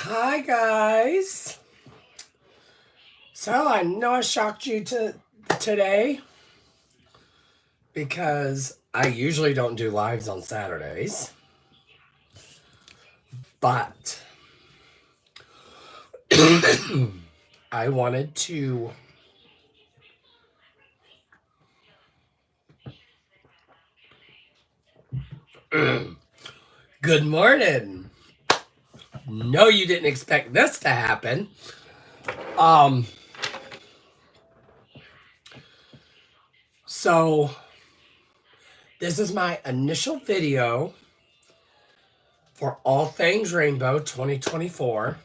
Hi guys. So I know I shocked you today because I usually don't do lives on Saturdays. But I wanted to Good morning. No, you didn't expect this to happen. So this is my initial video for All Things Rainbow 2024.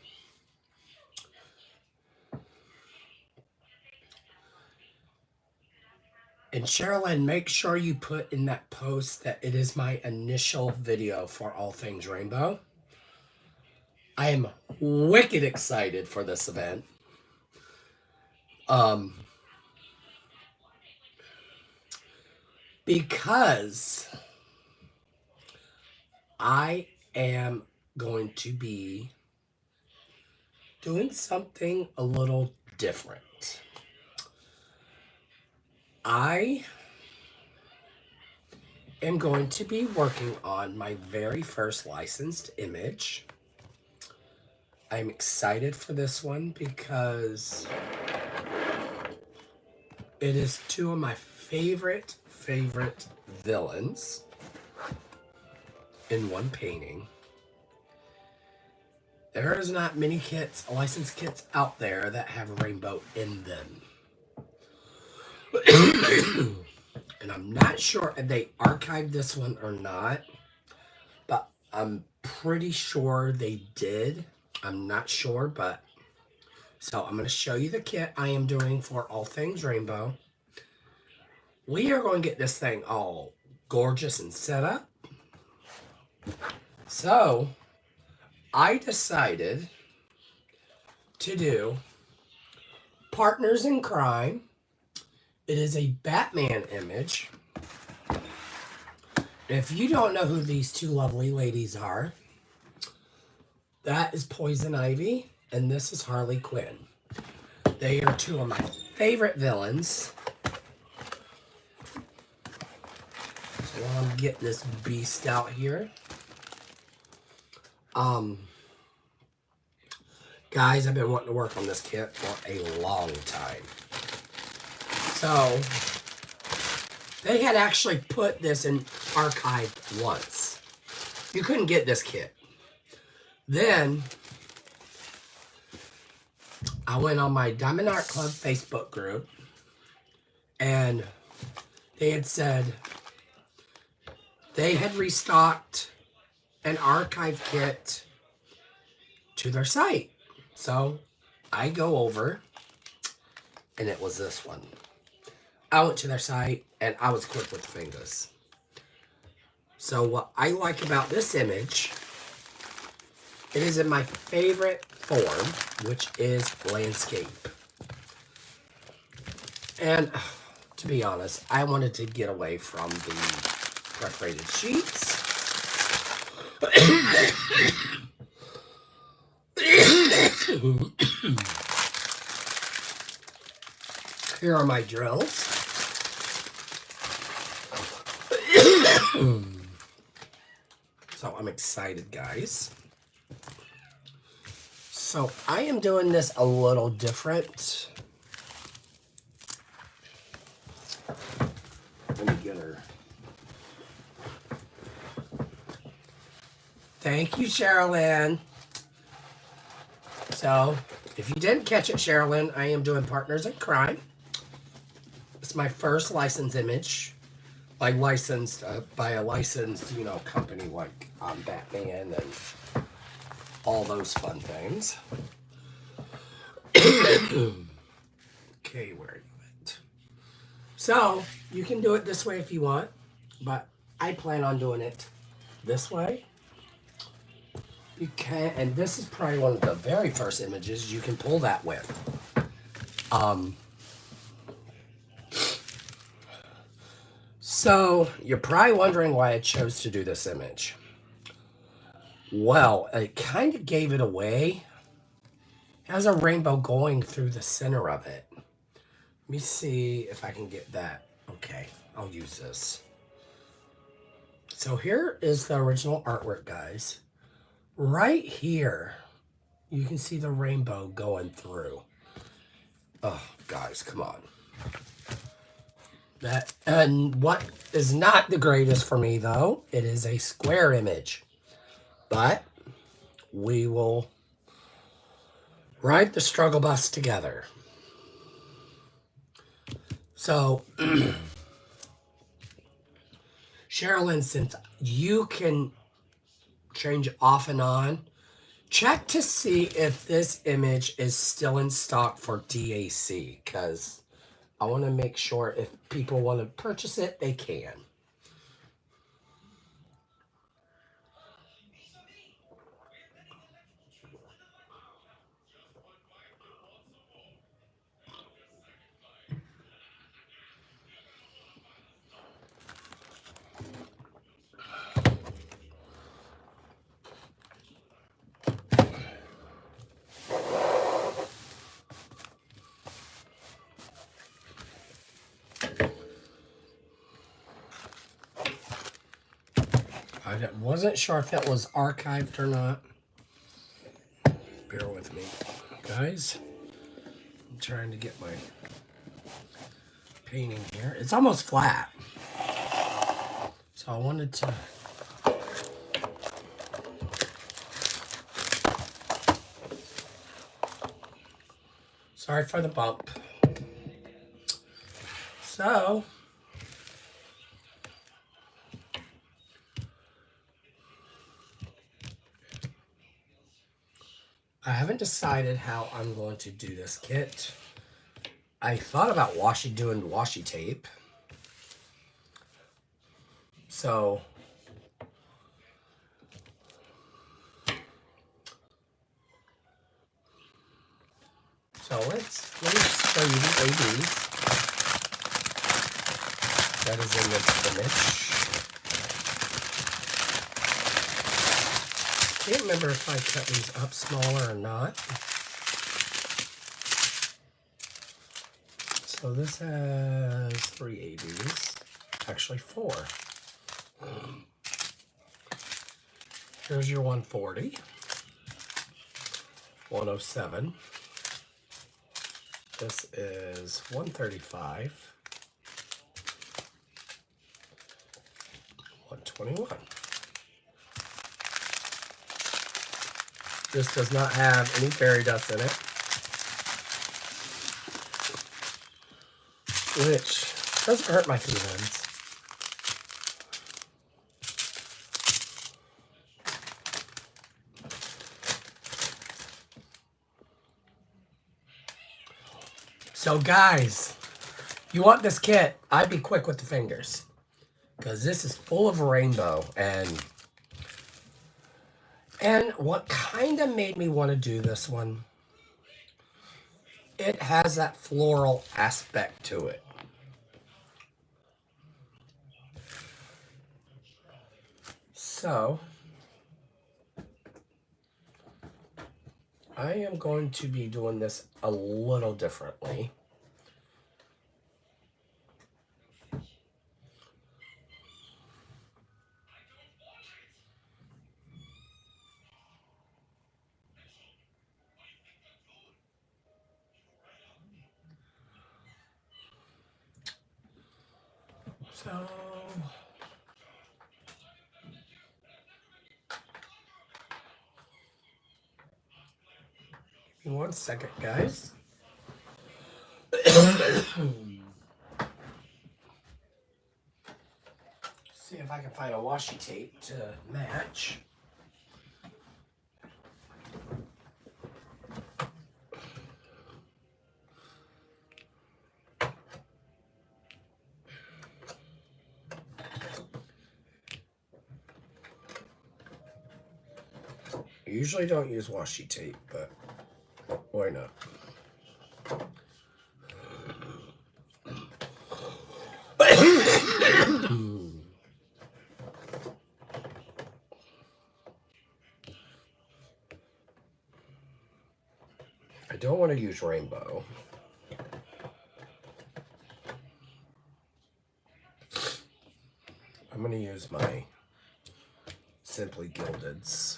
And Sherilyn, make sure you put in that post that it is my initial video for All Things Rainbow. I am wicked excited for this event. Because I am going to be doing something a little different. I am going to be working on my very first licensed image. I'm excited for this one because it is two of my favorite villains in one painting. There is not many licensed kits out there that have rainbow in them. And I'm not sure if they archived this one or not, but I'm pretty sure they did. I'm not sure, but so I'm going to show you the kit I am doing for All Things Rainbow. We are going to get this thing all gorgeous and set up. So I decided to do Partners in Crime. It is a Batman image. If you don't know who these two lovely ladies are, that is Poison Ivy and this is Harley Quinn. They are two of my favorite villains. So while I'm getting this beast out here, guys, I've been wanting to work on this kit for a long time. So they had actually put this in archive once. You couldn't get this kit. Then I went on my Diamond Art Club Facebook group and they had said they had restocked an archive kit to their site. So I go over and it was this one. I went to their site and I was quick with the fingers. So what I like about this image, it is in my favorite form, which is landscape. And to be honest, I wanted to get away from the perforated sheets. Here are my drills. So I'm excited, guys. So I am doing this a little different. Let me get her. Thank you, Sherilyn. So, if you didn't catch it, Sherilyn, I am doing Partners in Crime. It's my first licensed image. Like licensed by a licensed, company like Batman and all those fun things. Okay, where are you at? So, you can do it this way if you want, but I plan on doing it this way. You can, and this is probably one of the very first images you can pull that with. So, you're probably wondering why I chose to do this image. Well, it kind of gave it away. It has a rainbow going through the center of it. Let me see if I can get that. Okay, I'll use this. So here is the original artwork, guys. Right here, you can see the rainbow going through. Oh, guys, come on. That, and what is not the greatest for me, though, it is a square image. But we will ride the struggle bus together. So, Sherilyn, since you can change it off and on, check to see if this image is still in stock for DAC, because I want to make sure if people want to purchase it, they can. I wasn't sure if it was archived or not. Bear with me, guys. I'm trying to get my painting here. It's almost flat. So I wanted to... Sorry for the bump. So... I haven't decided how I'm going to do this kit. I thought about doing washi tape. So let me show you the AD that is in this image. Can't remember if I cut these up smaller or not. So this has 3 ADs, actually 4. Here's your 140, 107. This is 135, 121. This does not have any fairy dust in it, which doesn't hurt my feelings. So guys, you want this kit, I'd be quick with the fingers, because this is full of rainbow. And what kind of made me want to do this one, it has that floral aspect to it. So, I am going to be doing this a little differently. So, Give me 1 second, guys. See if I can find a washi tape to match. I usually don't use washi tape, but why not? I don't want to use rainbow. I'm going to use my Simply Gildeds.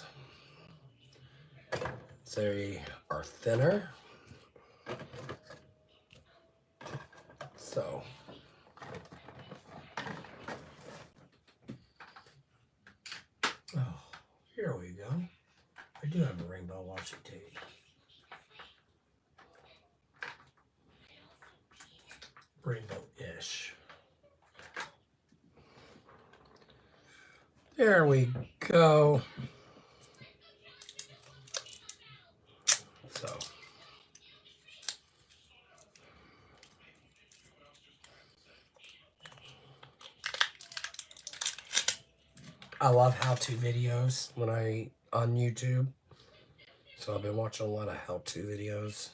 They are thinner. So here we go. I do have a rainbow washi tape. Rainbow-ish. There we go. So I love how-to videos when on YouTube. So I've been watching a lot of how-to videos.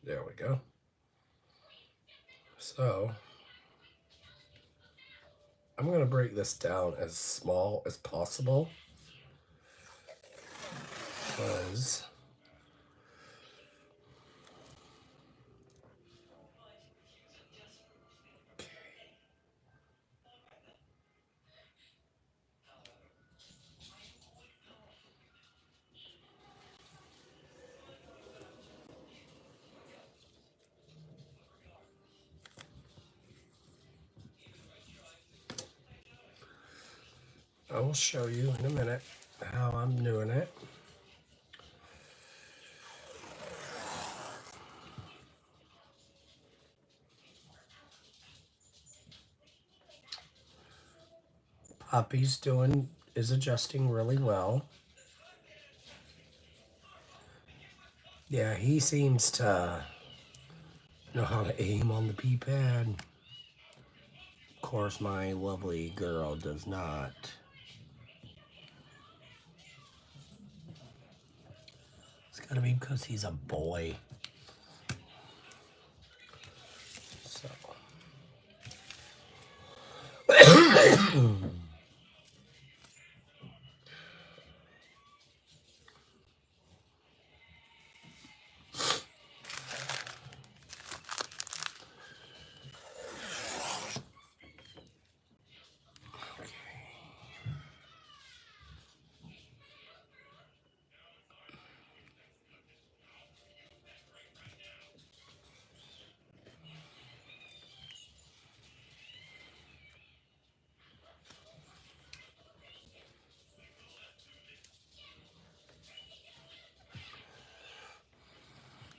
There we go. So I'm going to break this down as small as possible because I will show you in a minute how I'm doing it. Poppy's is adjusting really well. Yeah, he seems to know how to aim on the P-pad. Of course, my lovely girl does not. It's gotta be because he's a boy. So.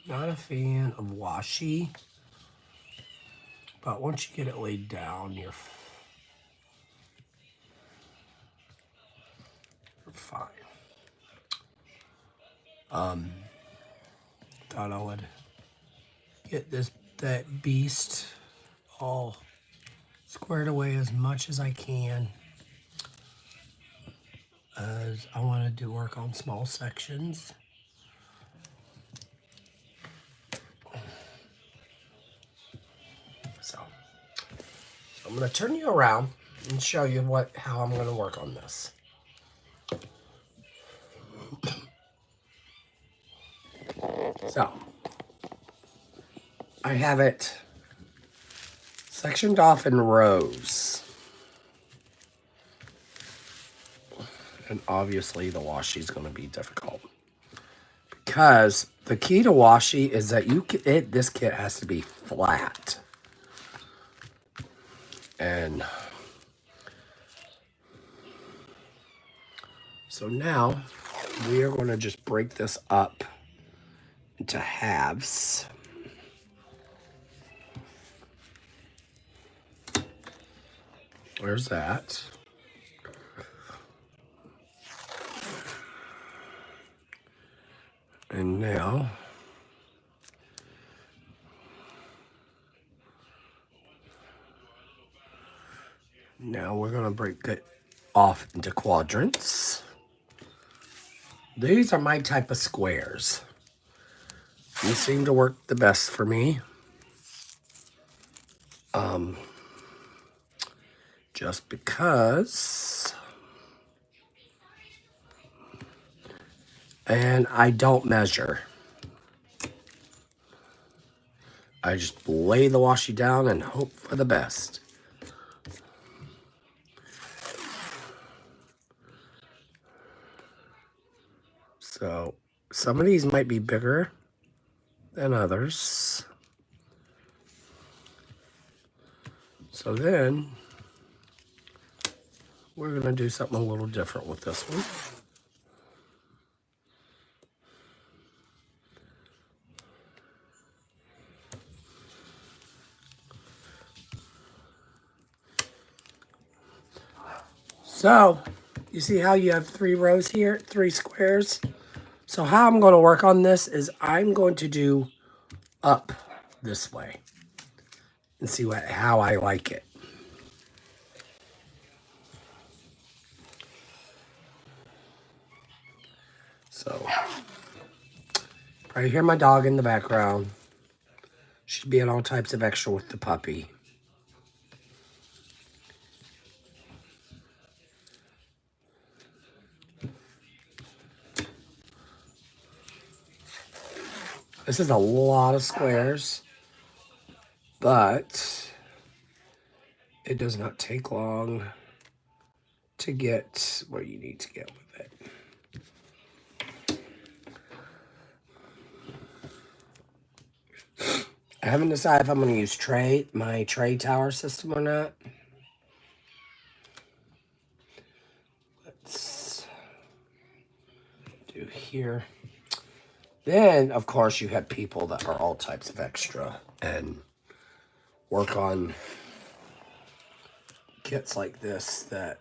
Not a fan of washi, but once you get it laid down, you're fine. Thought I would get that beast all squared away as much as I can, as I wanted to work on small sections. So I'm going to turn you around and show you how I'm going to work on this. So I have it sectioned off in rows. And obviously the washi is going to be difficult, because the key to washi is that this kit has to be flat. And so now we are going to just break this up into halves. There's that. And now we're going to break it off into quadrants. These are my type of squares. These seem to work the best for me. Just because. And I don't measure. I just lay the washi down and hope for the best. So some of these might be bigger than others. So then we're going to do something a little different with this one. So you see how you have 3 rows here, 3 squares? So how I'm going to work on this is I'm going to do up this way and see how I like it. So probably hear my dog in the background. She's being all types of extra with the puppy. This is a lot of squares, but it does not take long to get where you need to get with it. I haven't decided if I'm going to use my tray tower system or not. Let's do here. Then, of course, you have people that are all types of extra and work on kits like this that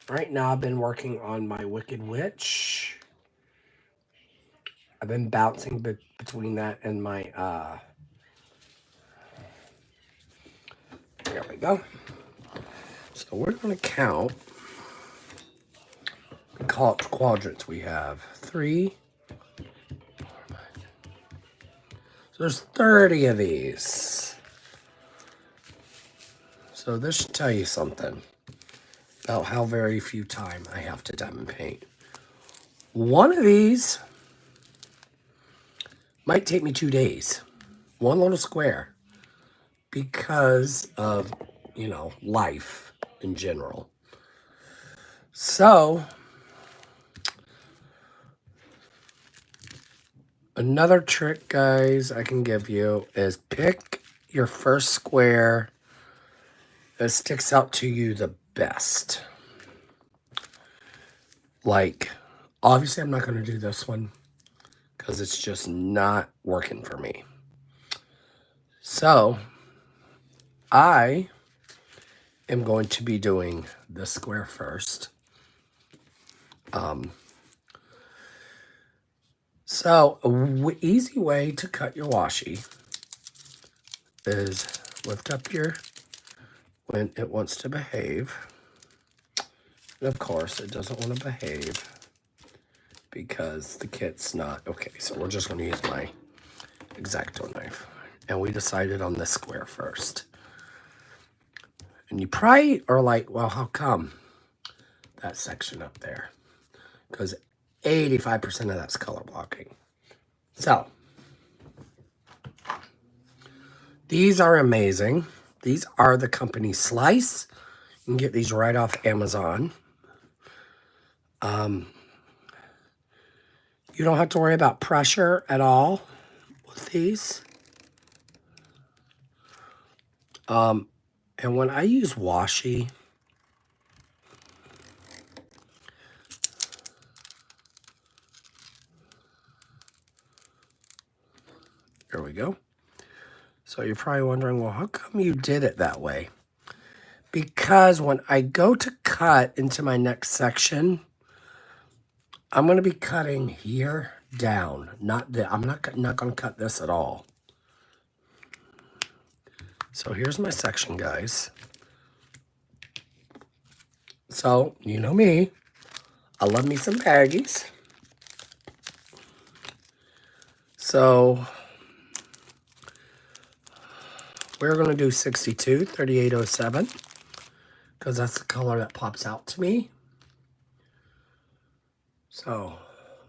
right now I've been working on my Wicked Witch. I've been bouncing between that and my, there we go. So we're going to count, we call it quadrants. We have 3, 4, 5. So there's 30 of these. So this should tell you something about how very few time I have to diamond paint. One of these might take me 2 days. One little square. Because of, life in general. So, another trick, guys, I can give you is pick your first square that sticks out to you the best. Like, obviously I'm not going to do this one because it's just not working for me. So, I am going to be doing this square first. So, an easy way to cut your washi is lift up when it wants to behave. And of course, it doesn't want to behave because the kit's not. Okay, so we're just going to use my X-Acto knife. And we decided on this square first. And you probably are like, well, how come that section up there? Because 85% of that's color blocking. So, these are amazing. These are the company Slice. You can get these right off Amazon. You don't have to worry about pressure at all with these. And And when I use washi, there we go. So you're probably wondering, well, how come you did it that way? Because when I go to cut into my next section, I'm going to be cutting here down. I'm not going to cut this at all. So here's my section, guys. So, you know me. I love me some baggies. So, we're going to do 62, 3807. Because that's the color that pops out to me. So,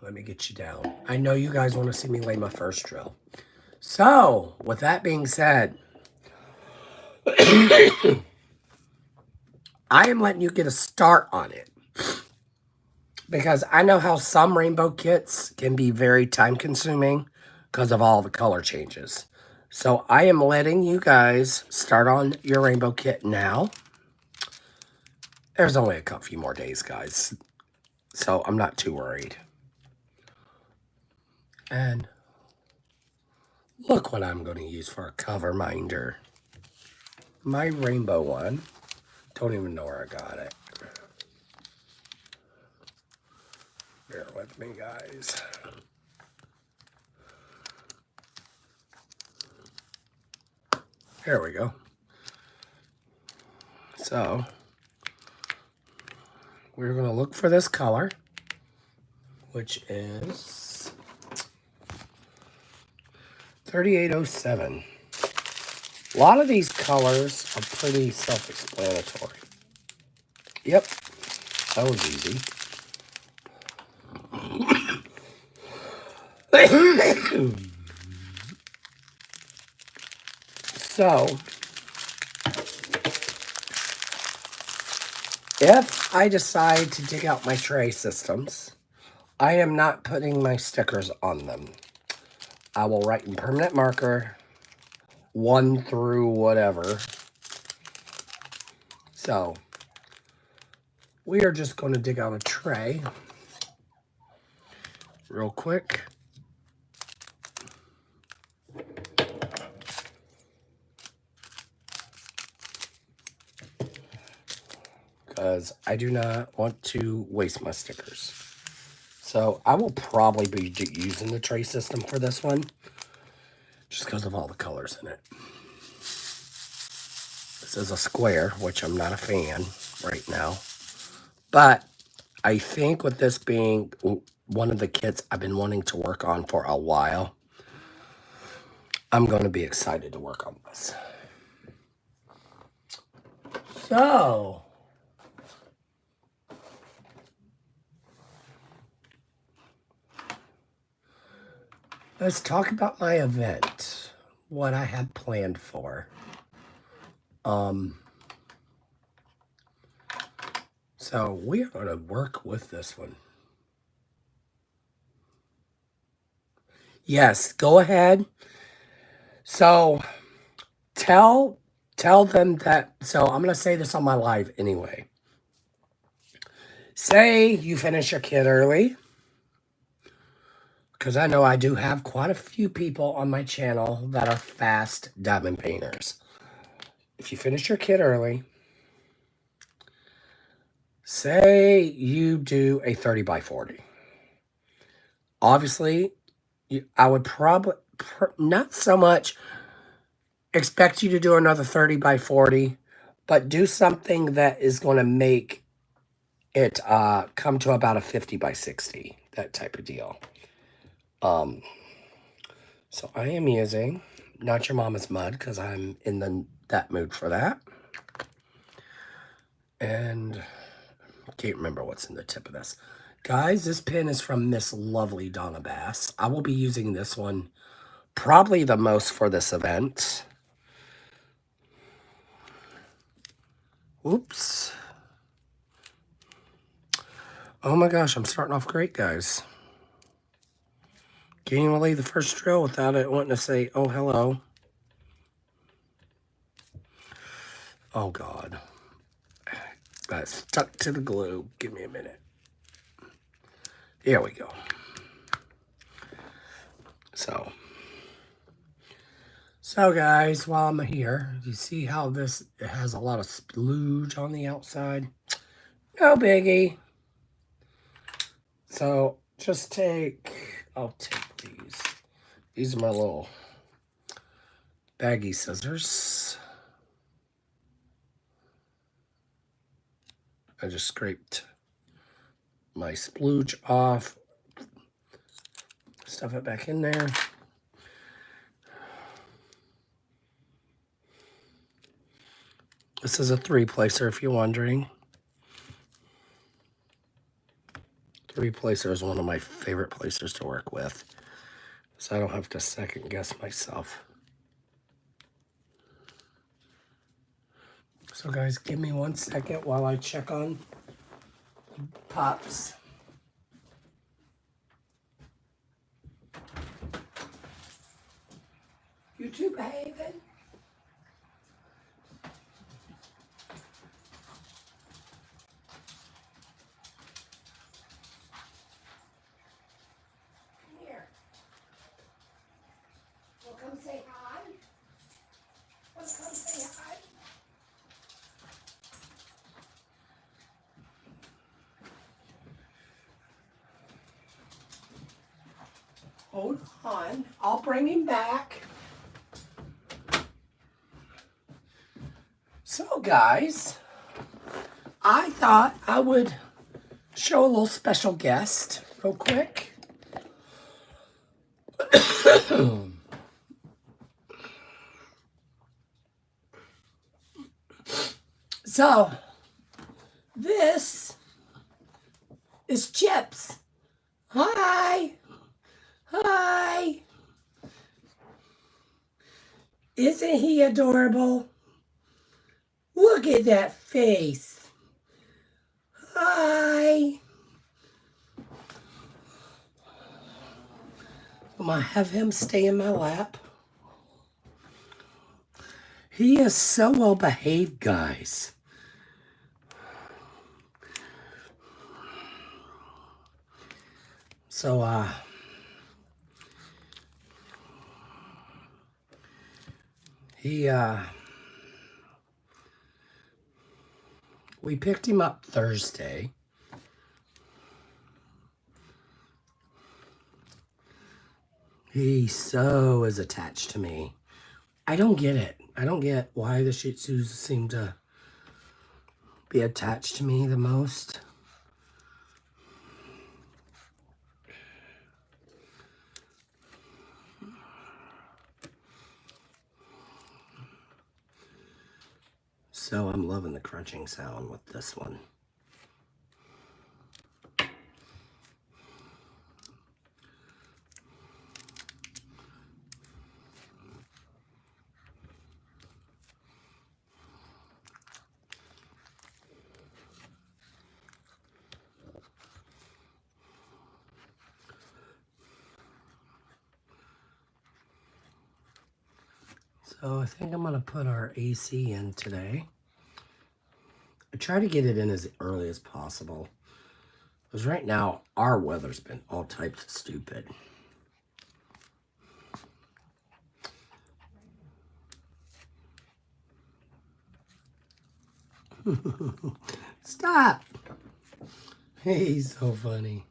let me get you down. I know you guys want to see me lay my first drill. So, with that being said, I am letting you get a start on it. Because I know how some rainbow kits can be very time consuming because of all the color changes. So I am letting you guys start on your rainbow kit now. There's only a few more days, guys. So I'm not too worried. And look what I'm going to use for a cover minder. My rainbow one. Don't even know where I got it. Bear with me, guys. There we go. So, we're going to look for this color, which is 3807. A lot of these colors are pretty self-explanatory. Yep, that was easy. So, if I decide to dig out my tray systems, I am not putting my stickers on them. I will write in permanent marker 1 through whatever. So, we are just going to dig out a tray real quick. Because I do not want to waste my stickers. So I will probably be using the tray system for this one. Just because of all the colors in it. This is a square, which I'm not a fan right now. But I think with this being one of the kits I've been wanting to work on for a while, I'm going to be excited to work on this. So, let's talk about my event. What I had planned for. So we are going to work with this one. Yes, go ahead. So tell them that. So I'm going to say this on my live anyway. Say you finish your kit early. Because I know I do have quite a few people on my channel that are fast diamond painters. If you finish your kit early, say you do a 30 by 40. Obviously, I would probably not so much expect you to do another 30 by 40, but do something that is going to make it come to about a 50 by 60, that type of deal. So I am using Not Your Mama's Mud because I'm in that mood for that. And I can't remember what's in the tip of this. Guys, this pen is from Miss Lovely Donna Bass. I will be using this one probably the most for this event. Oops. Oh my gosh, I'm starting off great, guys. Can't even lay the first drill without it wanting to say, oh, hello. Oh, God. Got stuck to the glue. Give me a minute. Here we go. So guys, while I'm here, you see how this it has a lot of splooge on the outside? No biggie. So just I'll take these. These are my little baggy scissors. I just scraped my splooge off. Stuff it back in there. This is a 3-placer if you're wondering. 3-placer is one of my favorite placers to work with, so I don't have to second guess myself. So guys, give me 1 second while I check on Pops. You two behaving? Here. Well, come say hi. Well, come say hi. Hold on. I'll bring him back. So, guys, I thought I would show a little special guest real quick. So, this is Chips. Hi. Hi. Isn't he adorable? Look at that face. Hi. I'm going to have him stay in my lap. He is so well behaved, guys. So, we picked him up Thursday. He so is attached to me. I don't get it. I don't get why the Shih Tzus seem to be attached to me the most. So I'm loving the crunching sound with this one. So I think I'm going to put our AC in today. I try to get it in as early as possible. Because right now, our weather's been all types of stupid. Stop! He's so funny.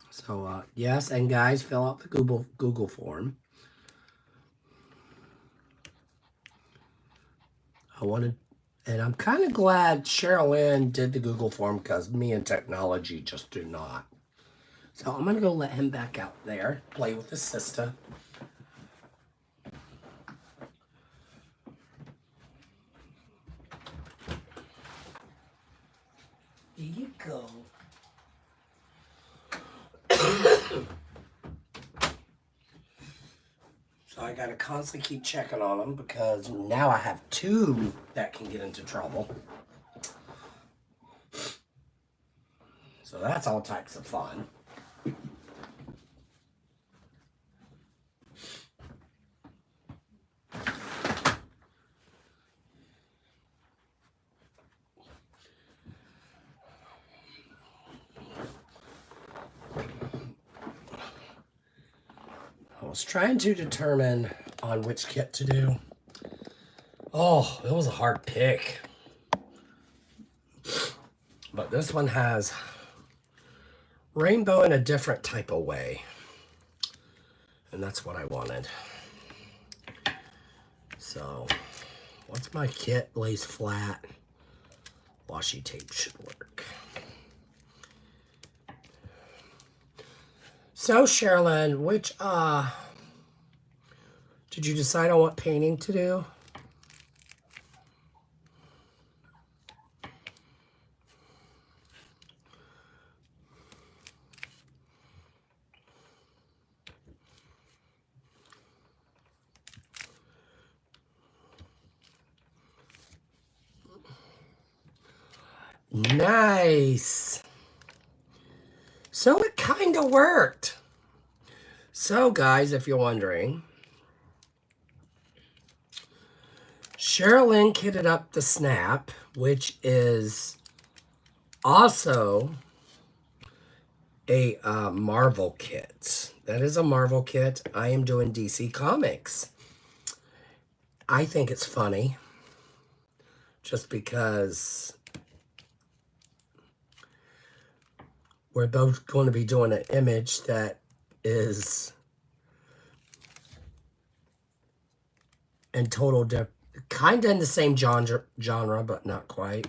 So, yes, and guys, fill out the Google form. And I'm kind of glad Cheryl Ann did the Google form because me and technology just do not. So I'm going to go let him back out there, play with his sister. Here you go. So I got to constantly keep checking on them because now I have 2 that can get into trouble. So that's all types of fun. was trying to determine on which kit to do. Oh, it was a hard pick. But this one has rainbow in a different type of way. And that's what I wanted. So, once my kit lays flat, washi tape should work. So, Sherilyn, which, did you decide on what painting to do? Nice. So it kind of worked. So guys, if you're wondering, Sherilyn kitted up the Snap, which is also a Marvel kit. That is a Marvel kit. I am doing DC Comics. I think it's funny just because we're both going to be doing an image that is in total kind of in the same genre, but not quite.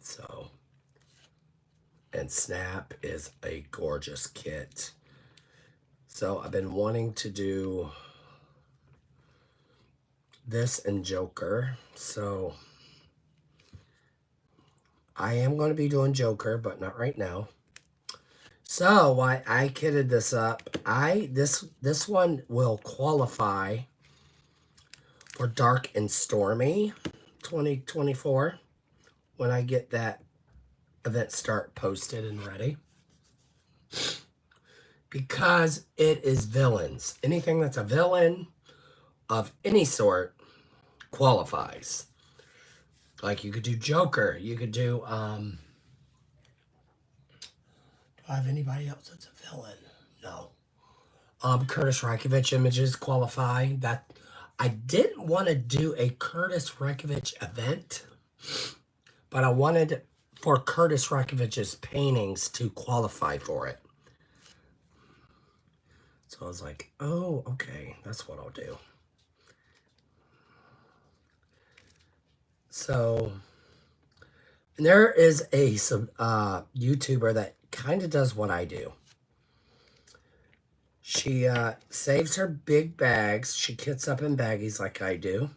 So, and Snap is a gorgeous kit. So I've been wanting to do this and Joker. So I am going to be doing Joker, but not right now. So why I kitted this up, this one will qualify for Dark and Stormy 2024 when I get that event start posted and ready. Because it is villains. Anything that's a villain of any sort qualifies. Like you could do Joker, you could do do I have anybody else that's a villain? No. Curtis Rakovich images qualify. That I didn't want to do a Curtis Rakovich event, but I wanted for Curtis Rakovich's paintings to qualify for it. So I was like, oh, okay, that's what I'll do. So, and there is a YouTuber that kind of does what I do. She saves her big bags. She kits up in baggies like I do.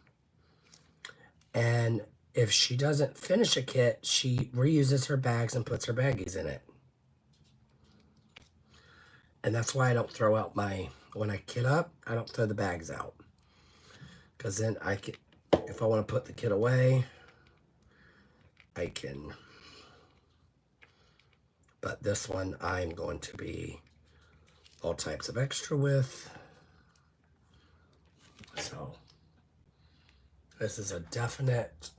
And if she doesn't finish a kit, she reuses her bags and puts her baggies in it. And that's why I don't throw out when I kit up, I don't throw the bags out. Because then if I want to put the kit away, I can. But this one I'm going to be all types of extra with. So this is a definite,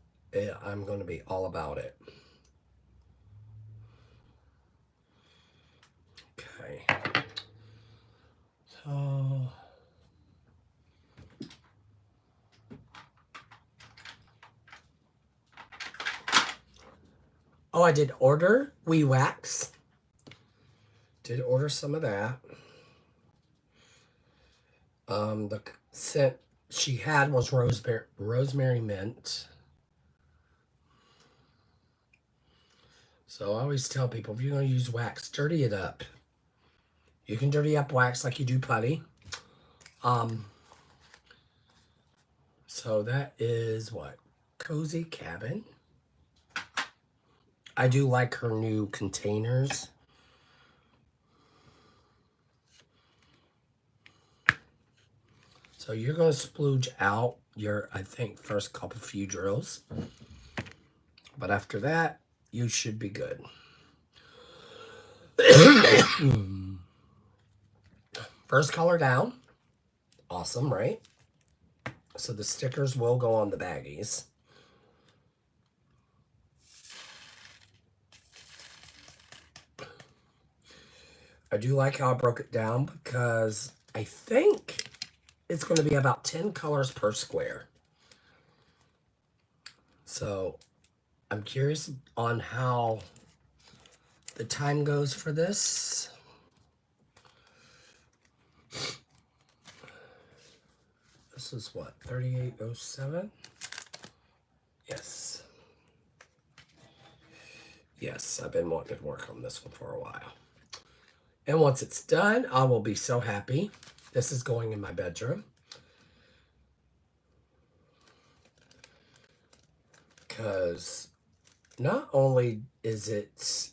I'm going to be all about it. Okay. So oh, I did order Wee Wax. Did order some of that. The scent she had was rosemary mint. So I always tell people, if you're going to use wax, dirty it up. You can dirty up wax like you do putty. So that is what? Cozy Cabin. I do like her new containers. So you're going to splooge out your, I think, first few drills. But after that, you should be good. First color down. Awesome, right? So the stickers will go on the baggies. I do like how I broke it down because I think it's going to be about 10 colors per square. So I'm curious on how the time goes for this. This is what, 3807? Yes. Yes, I've been wanting to work on this one for a while. And once it's done, I will be so happy. This is going in my bedroom. Because not only is it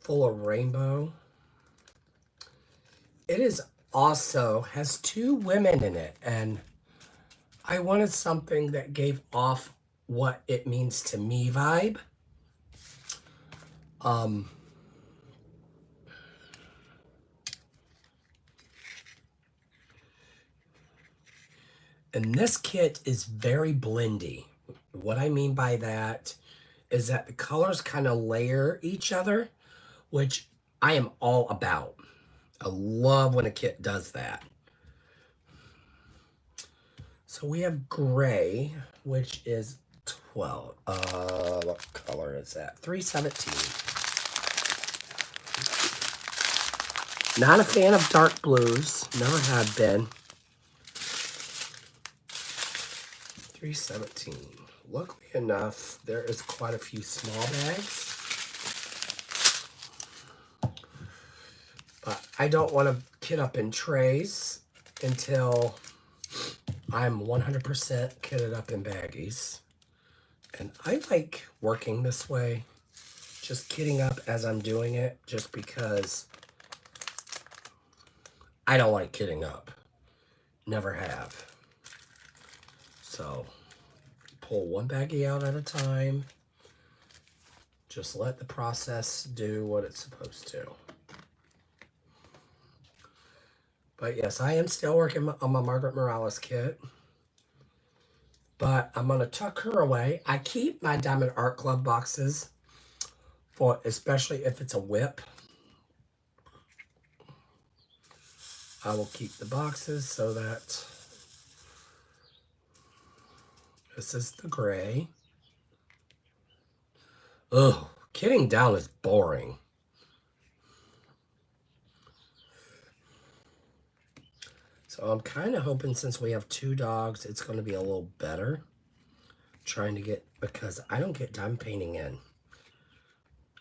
full of rainbow, it is also has two women in it. And I wanted something that gave off what it means to me vibe. And this kit is very blendy. What I mean by that is that the colors kind of layer each other, which I am all about. I love when a kit does that. So we have gray, which is 12. What color is that? 317. Not a fan of dark blues. Never have been. 317. Luckily enough, there is quite a few small bags. But I don't want to kit up in trays until I'm 100% kitted up in baggies. And I like working this way, just kitting up as I'm doing it, just because I don't like kitting up. Never have. So, pull one baggie out at a time. Just let the process do what it's supposed to. But yes, I am still working on my Margaret Morales kit. But I'm going to tuck her away. I keep my Diamond Art Club boxes, for especially if it's a whip. I will keep the boxes so that this is the gray. Ugh, kitting down is boring. So I'm kind of hoping since we have two dogs, it's going to be a little better. Trying to get, because I don't get diamond painting in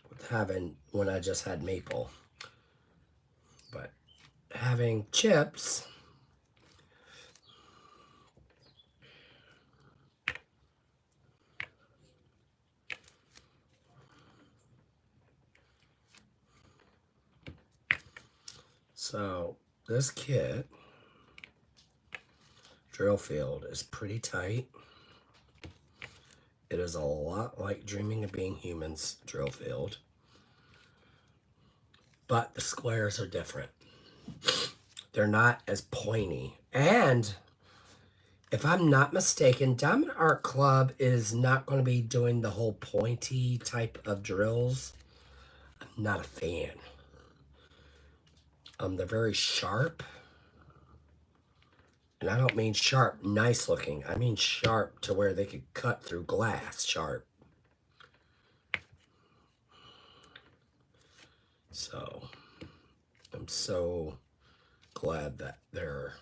with having, when I just had maple. But having chips, so this kit, drill field, is pretty tight. It is a lot like Dreaming of Being Human's drill field, but the squares are different. They're not as pointy. And if I'm not mistaken, Diamond Art Club is not going to be doing the whole pointy type of drills. I'm not a fan. They're very sharp. And I don't mean sharp, nice looking. I mean sharp to where they could cut through glass sharp. So, I'm so glad that they're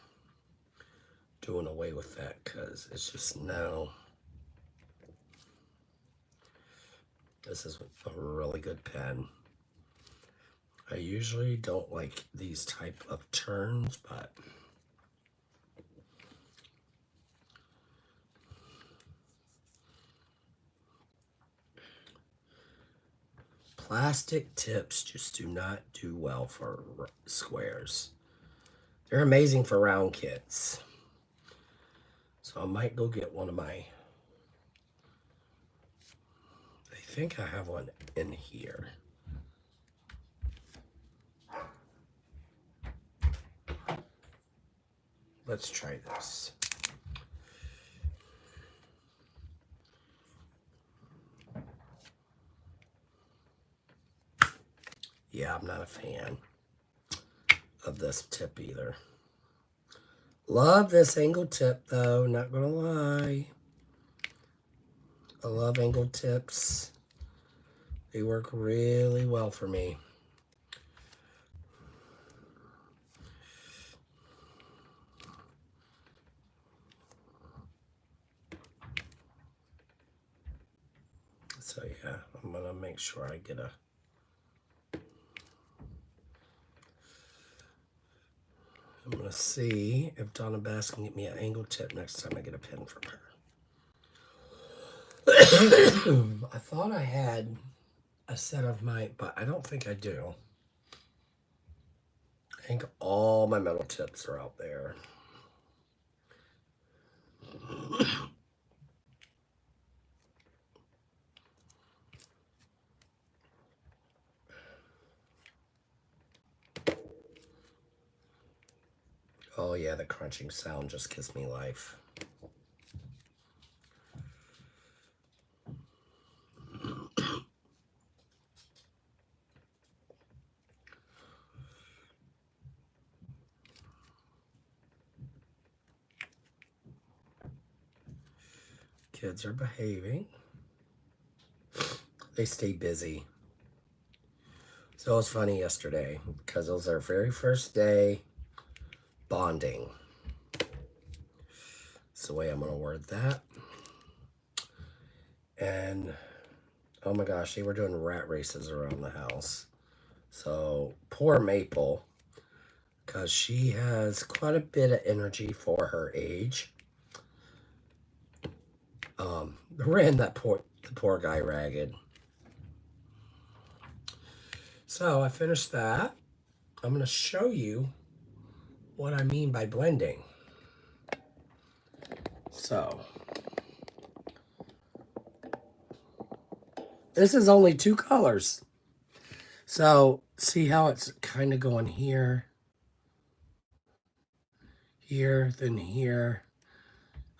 doing away with that, because it's just now. This is a really good pen. I usually don't like these type of turns, but plastic tips just do not do well for squares. They're amazing for round kits. So I might go get one of my, I think I have one in here. Let's try this. Yeah, I'm not a fan of this tip either. Love this angle tip though, not gonna lie. I love angle tips. They work really well for me. So yeah, I'm gonna make sure I get a I'm gonna see if Donna Bass can get me an angle tip next time I get a pin from her. I thought I had a set of my, but I don't think I do. I think all my metal tips are out there. Oh yeah, the crunching sound just gives me life. Kids are behaving. They stay busy. So it was funny yesterday because it was our very first day bonding. That's the way I'm going to word that. And oh my gosh, they were doing rat races around the house. So poor Maple, because she has quite a bit of energy for her age. Ran the poor guy ragged. So I finished that. I'm going to show you what I mean by blending. So this is only 2 colors. So see how it's kind of going here, here, then here.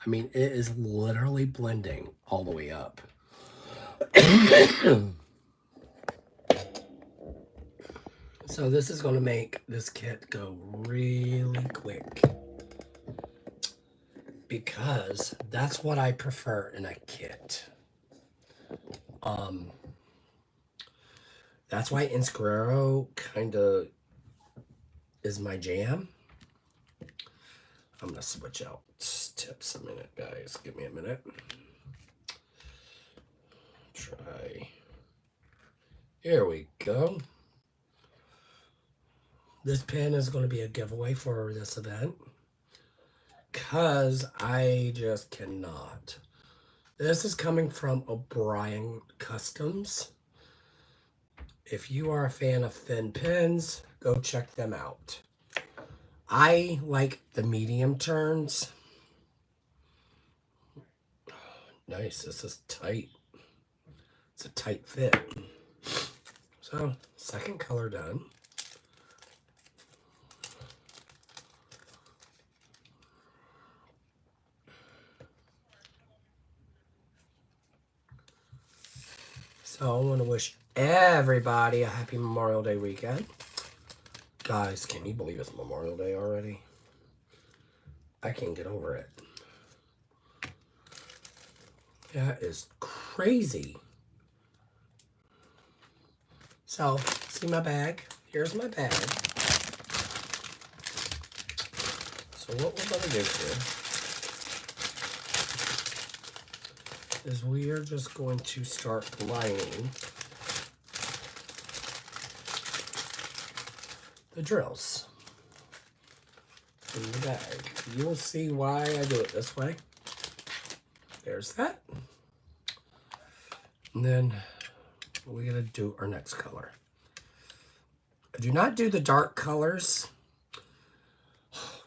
I mean, it is literally blending all the way up. So this is going to make this kit go really quick, because that's what I prefer in a kit. That's why Inscriero kind of is my jam. I'm going to switch out tips a minute, guys. Give me a minute. Try. Here we go. This pin is going to be a giveaway for this event, because I just cannot. This is coming from O'Brien Customs. If you are a fan of thin pins, go check them out. I like the medium turns. Nice, this is tight. It's a tight fit. So, second color done. So I want to wish everybody a happy Memorial Day weekend. Guys, can you believe it's Memorial Day already? I can't get over it. That is crazy. So, see my bag? Here's my bag. So what we're going to do here is we are just going to start lining the drills in the bag. You will see why I do it this way. There's that. And then we're going to do our next color. Do not do the dark colors.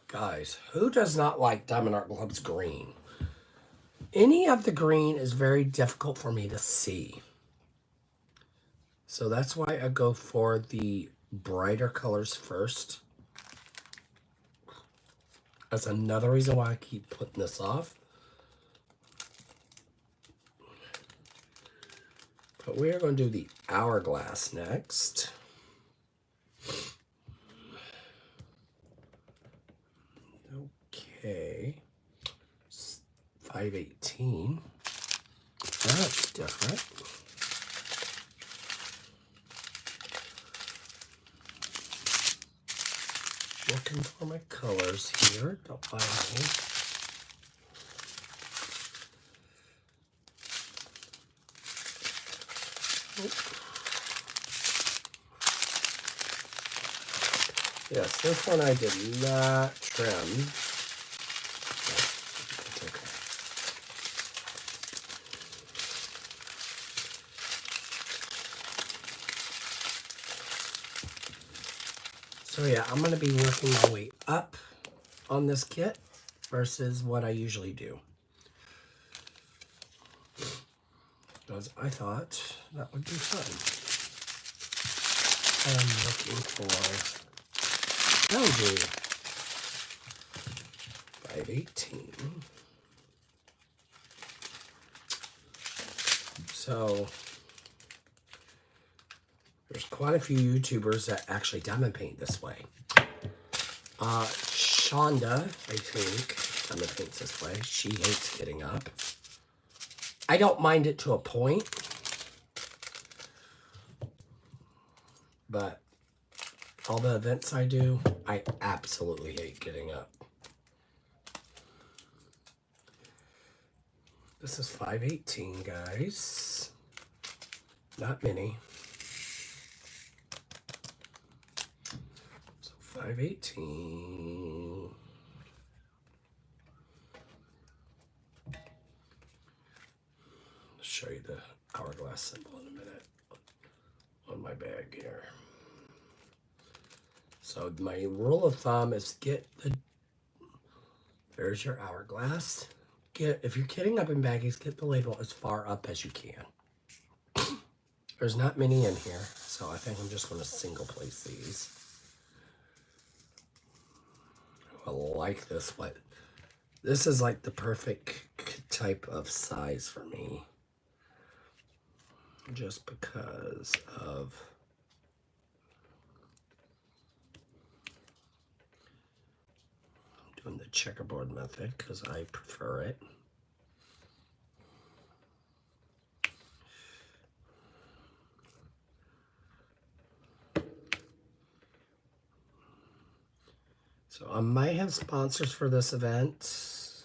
Guys, who does not like Diamond Art Club's green? Any of the green is very difficult for me to see. So that's why I go for the brighter colors first. That's another reason why I keep putting this off. But we are going to do the hourglass next. Okay. 518. That's different. Looking for my colors here. Don't find any. Yes, this one I did not trim. That's okay. So yeah, I'm going to be working my way up on this kit versus what I usually do. Because I thought that would be fun. I'm looking for LG 518. So there's quite a few YouTubers that actually diamond paint this way. Shonda, I think, diamond paints this way. She hates getting up. I don't mind it to a point, but all the events I do, I absolutely hate getting up. This is 518, guys. Not many. So 518. I'll show you the hourglass symbol in a minute on my bag here. So my rule of thumb is there's your hourglass. If you're kitting up in baggies, get the label as far up as you can. There's not many in here, so I think I'm just going to single place these. I like this, but this is like the perfect type of size for me. Just because of doing the checkerboard method, because I prefer it. So I might have sponsors for this event.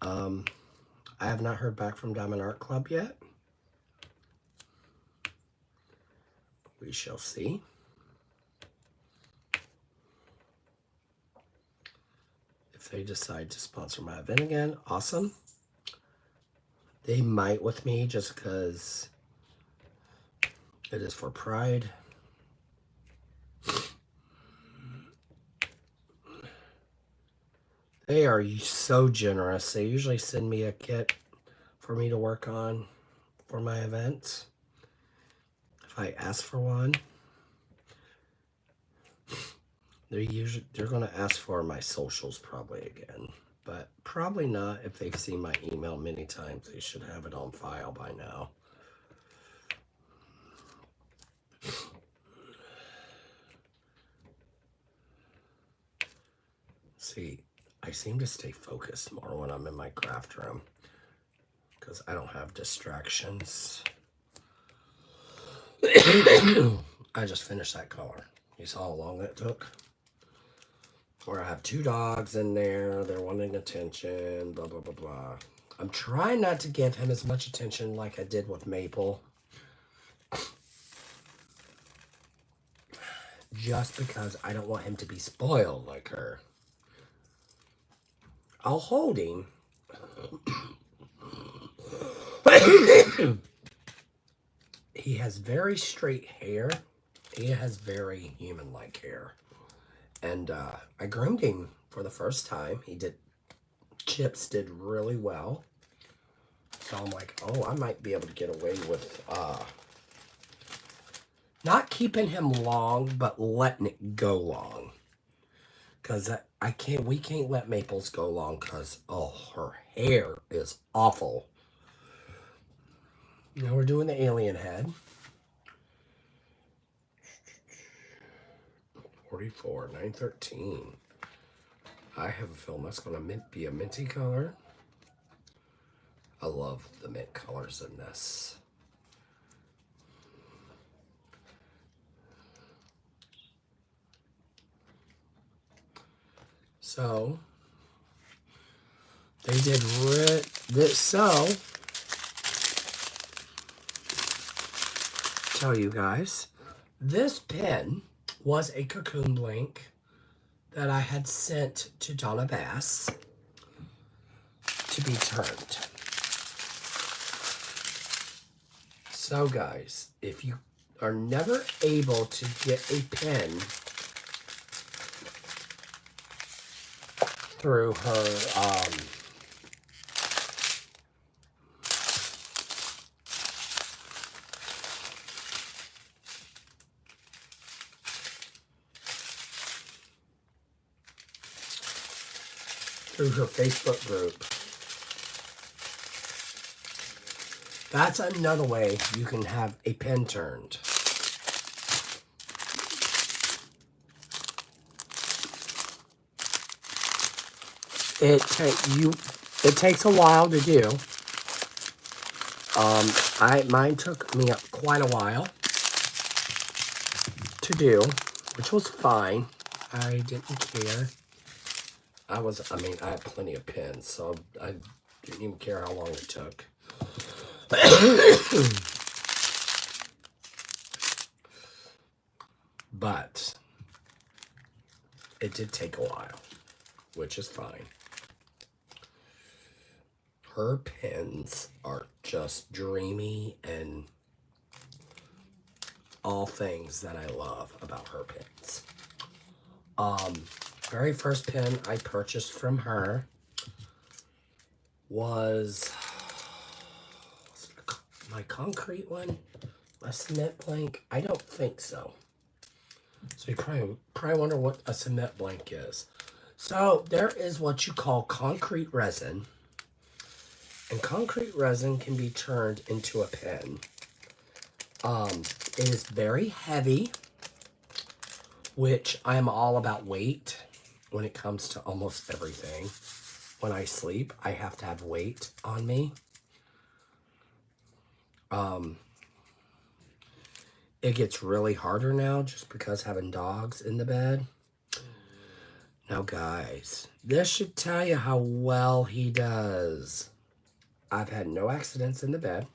I have not heard back from Diamond Art Club yet. We shall see. If they decide to sponsor my event again, awesome. They might with me just because it is for Pride. They are so generous. They usually send me a kit for me to work on for my events. If I ask for one, they're going to ask for my socials probably again, but probably not. If they've seen my email many times, they should have it on file by now. See, I seem to stay focused more when I'm in my craft room because I don't have distractions. I just finished that color. You saw how long that took? Or I have 2 dogs in there. They're wanting attention, blah, blah, blah, blah. I'm trying not to give him as much attention like I did with Maple. Just because I don't want him to be spoiled like her. I'll hold him. He has very straight hair. He has very human-like hair. And I groomed him for the first time. Chips did really well. So I'm like, oh, I might be able to get away with not keeping him long, but letting it go long. Because we can't let Maples go long because, oh, her hair is awful. Now we're doing the alien head. 44, 913. I have a feeling that's going to be a minty color. I love the mint colors in this. So, they did this. So, tell you guys, this pen was a cocoon blank that I had sent to Donna Bass to be turned. So guys, if you are never able to get a pen through her Facebook group, that's another way you can have a pen turned. It takes a while to do. Mine took me quite a while to do, which was fine. I didn't care. I had plenty of pens, so I didn't even care how long it took. But it did take a while, which is fine. Her pens are just dreamy and all things that I love about her pens. Very first pen I purchased from her was my concrete one, my cement blank. I don't think so. So you probably wonder what a cement blank is. So there is what you call concrete resin. And concrete resin can be turned into a pen. It is very heavy, which I am all about weight when it comes to almost everything. When I sleep, I have to have weight on me. It gets really harder now just because having dogs in the bed. Now, guys, this should tell you how well he does. I've had no accidents in the bed.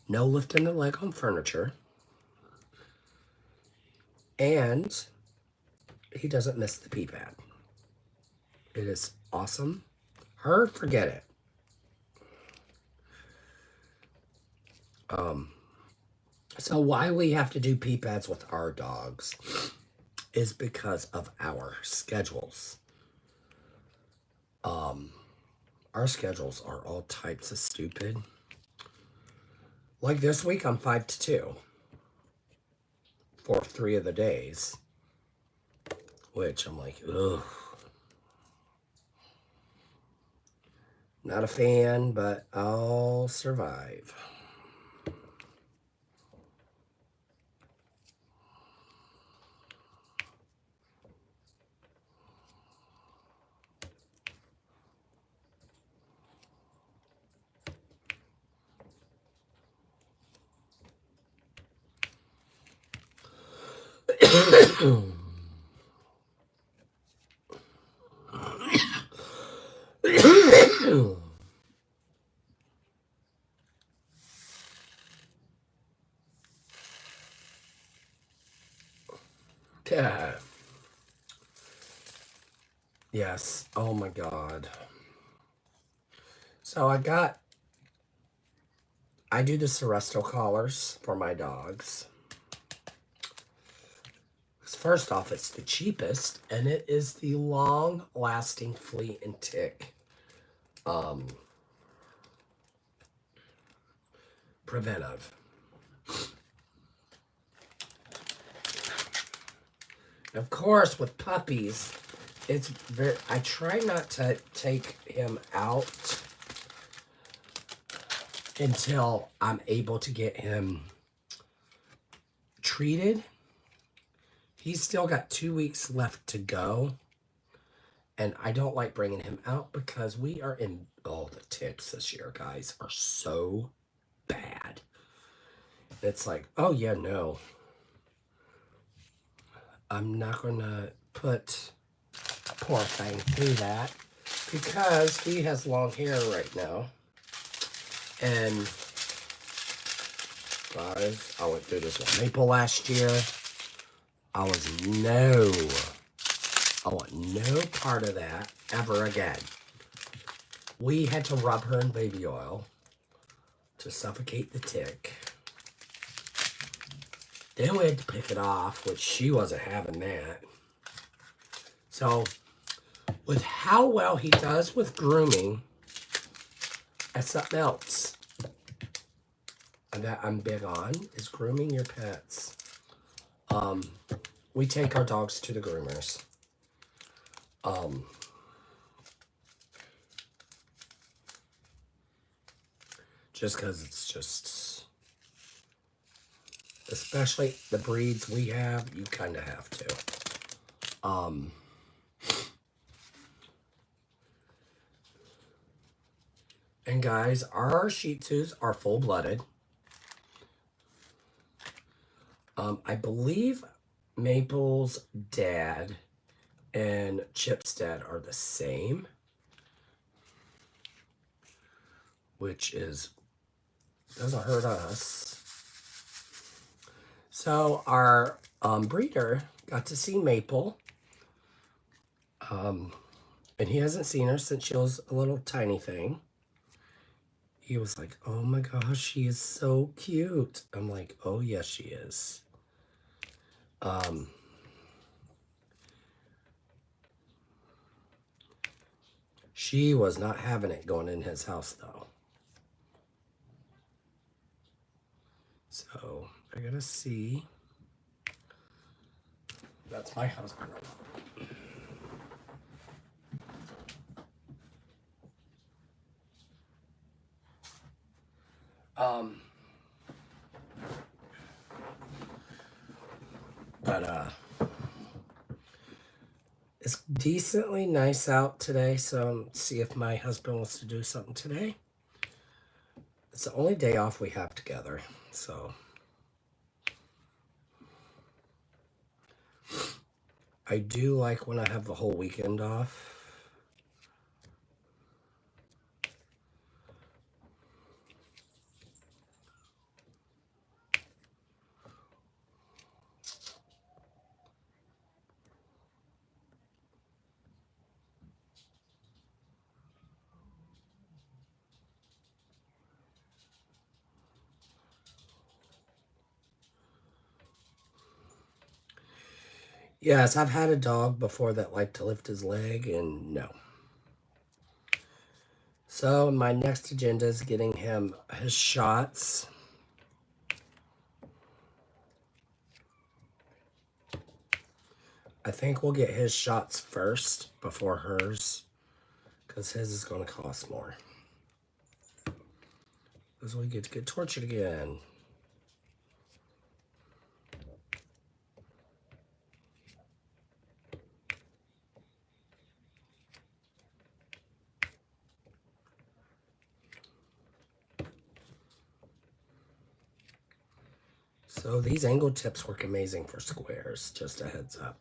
No lifting the leg on furniture. And he doesn't miss the pee pad. It is awesome. Her, forget it. So why we have to do pee pads with our dogs is because of our schedules. Our schedules are all types of stupid. Like this week, I'm 5 to 2 for 3 of the days, which I'm like, ugh. Not a fan, but I'll survive. Yeah. Yes. Oh my God. So I do the Seresto collars for my dogs. First off, it's the cheapest, and it is the long-lasting flea and tick preventive. Of course, with puppies, I try not to take him out until I'm able to get him treated. He's still got 2 weeks left to go. And I don't like bringing him out because we are in, oh, the ticks this year, guys, are so bad. It's like, oh, yeah, no. I'm not going to put poor thing through that because he has long hair right now. And, guys, I went through this with Maple last year. I want no part of that ever again. We had to rub her in baby oil to suffocate the tick. Then we had to pick it off, which she wasn't having that. So, with how well he does with grooming, that's something else that I'm big on, is grooming your pets. We take our dogs to the groomers. Just because it's just, especially the breeds we have, you kind of have to. And guys, our Shih Tzus are full-blooded. I believe Maple's dad and Chip's dad are the same, which doesn't hurt us. So our breeder got to see Maple, and he hasn't seen her since she was a little tiny thing. He was like, oh my gosh, she is so cute. I'm like, oh yes, she is. She was not having it going in his house though. So I gotta see. That's my husband. But it's decently nice out today, so see if my husband wants to do something today. It's the only day off we have together, so I do like when I have the whole weekend off. Yes, I've had a dog before that liked to lift his leg, and no. So my next agenda is getting him his shots. I think we'll get his shots first before hers, because his is going to cost more. Because we get to get tortured again. So these angle tips work amazing for squares, just a heads up.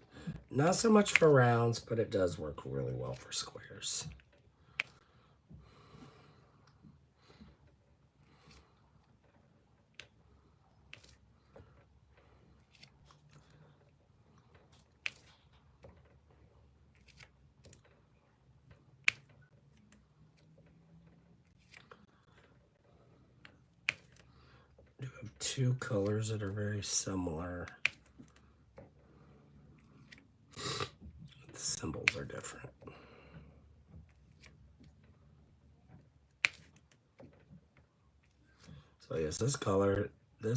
Not so much for rounds, but it does work really well for squares. I do have two colors that are very similar. The symbols are different. So yes, this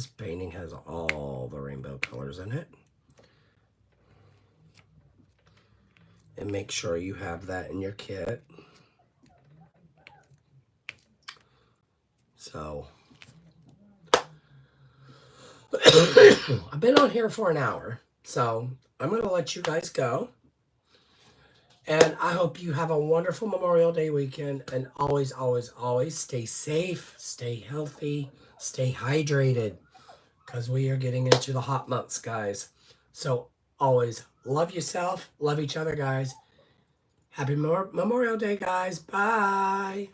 painting has all the rainbow colors in it. And make sure you have that in your kit. So I've been on here for an hour, so I'm going to let you guys go. And I hope you have a wonderful Memorial Day weekend. And always, always, always stay safe, stay healthy, stay hydrated. Because we are getting into the hot months, guys. So always love yourself, love each other, guys. Happy Memorial Day, guys. Bye.